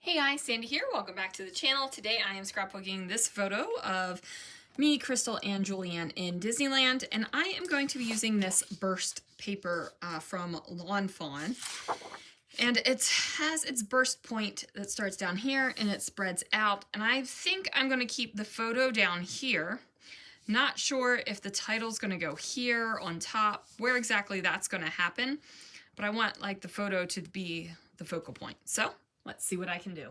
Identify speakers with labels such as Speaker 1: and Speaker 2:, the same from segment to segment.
Speaker 1: Hey guys, Sandy here. Welcome back to the channel. Today I am scrapbooking this photo of me, Crystal, and Julianne in Disneyland, and I am going to be using this burst paper from Lawn Fawn. And it has its burst point that starts down here and it spreads out, and I think I'm going to keep the photo down here. Not sure if the title's going to go here on top, where exactly that's going to happen, but I want like the photo to be the focal point. So let's see what I can do.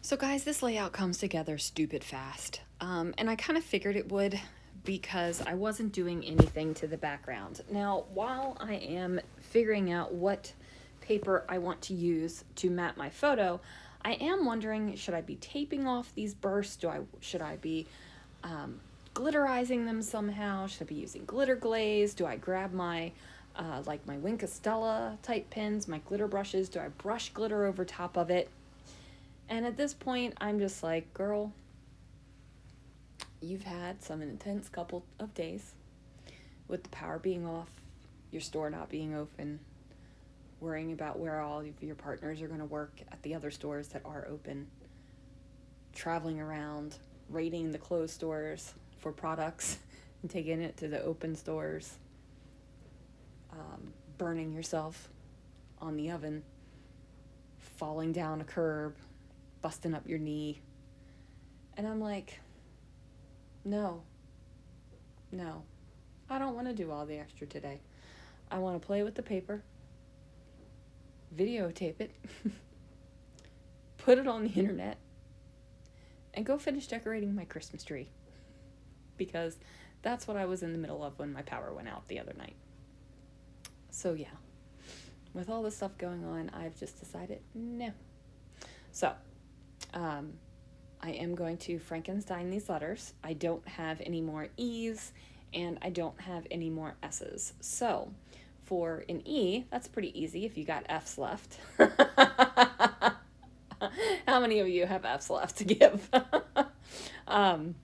Speaker 1: So guys, this layout comes together stupid fast. And I kind of figured it would because I wasn't doing anything to the background. Now, while I am figuring out what paper I want to use to map my photo, I am wondering, should I be taping off these bursts? Should I be glitterizing them somehow? Should I be using glitter glaze? Do I grab my like my Wink of Stella type pens, my glitter brushes? Do I brush glitter over top of it? And at this point, I'm just like, girl, you've had some intense couple of days with the power being off, your store not being open, worrying about where all of your partners are going to work at the other stores that are open, traveling around, raiding the closed stores for products and taking it to the open stores, burning yourself on the oven, falling down a curb, busting up your knee. And I'm like, no, I don't want to do all the extra today. I want to play with the paper, videotape it, put it on the internet, and go finish decorating my Christmas tree. Because that's what I was in the middle of when my power went out the other night. So yeah, with all this stuff going on, I've just decided, no. So, I am going to Frankenstein these letters. I don't have any more E's, and I don't have any more S's. So, for an E, that's pretty easy if you got F's left. How many of you have F's left to give? And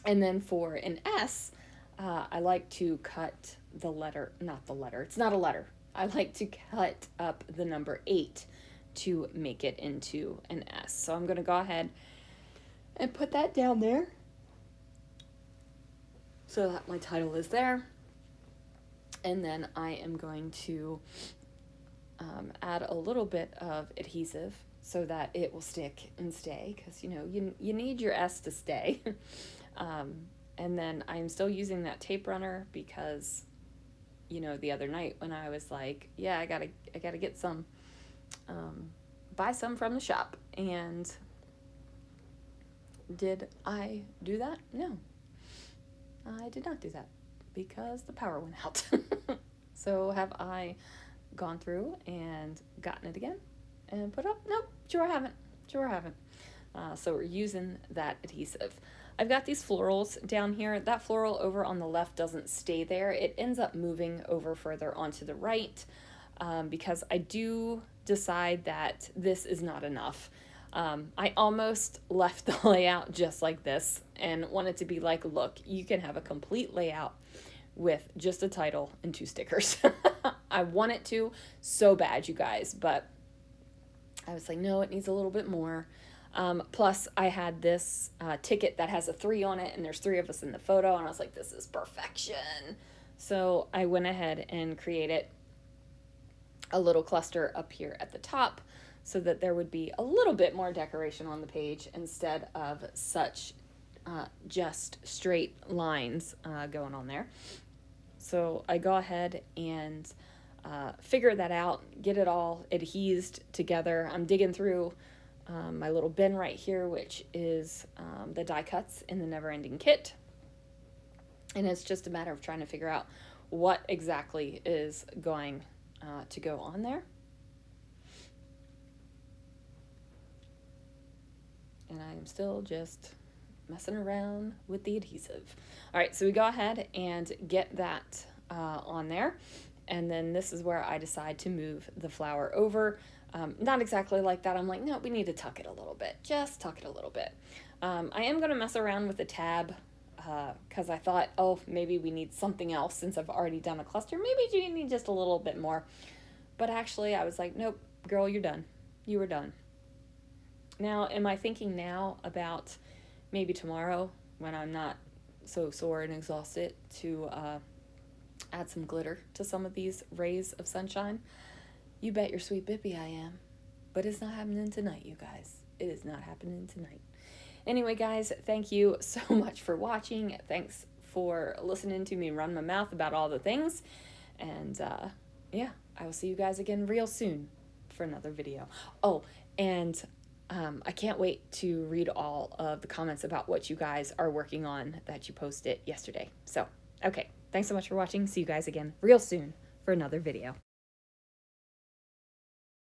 Speaker 1: then for an S, I like to cut the letter, it's not a letter. I like to cut up the number 8 to make it into an S. So I'm going to go ahead and put that down there so that my title is there. And then I am going to add a little bit of adhesive so that it will stick and stay, because you need your S to stay. And then I'm still using that tape runner because the other night when I was like, yeah, I gotta get some, buy some from the shop. And did I do that? No, I did not do that because the power went out. So have I gone through and gotten it again and put up? Nope, sure haven't. So we're using that adhesive. I've got these florals down here. That floral over on the left doesn't stay there. It ends up moving over further onto the right because I do decide that this is not enough. I almost left the layout just like this and wanted to be like, look, you can have a complete layout with just a title and 2 stickers. I want it to so bad, you guys, but I was like, no, it needs a little bit more. Plus, I had this ticket that has a 3 on it, and there's 3 of us in the photo, and I was like, this is perfection. So I went ahead and created a little cluster up here at the top so that there would be a little bit more decoration on the page instead of such just straight lines going on there. So I go ahead and figure that out, get it all adhesed together. I'm digging through my little bin right here, which is the die cuts in the Never Ending Kit. And it's just a matter of trying to figure out what exactly is going to go on there. And I'm still just messing around with the adhesive. All right, so we go ahead and get that on there. And then this is where I decide to move the flower over. Not exactly like that. I'm like, no, we need to tuck it a little bit. Just tuck it a little bit. I am going to mess around with the tab because I thought, oh, maybe we need something else since I've already done a cluster. Maybe you need just a little bit more. But actually, I was like, nope, girl, you're done. you are done. Now, am I thinking now about maybe tomorrow when I'm not so sore and exhausted to add some glitter to some of these rays of sunshine? You bet your sweet bippy I am. But it's not happening tonight, you guys. It is not happening tonight. Anyway, guys, thank you so much for watching. Thanks for listening to me run my mouth about all the things. And yeah, I will see you guys again real soon for another video. Oh, and I can't wait to read all of the comments about what you guys are working on that you posted yesterday. So, okay, thanks so much for watching. See you guys again real soon for another video.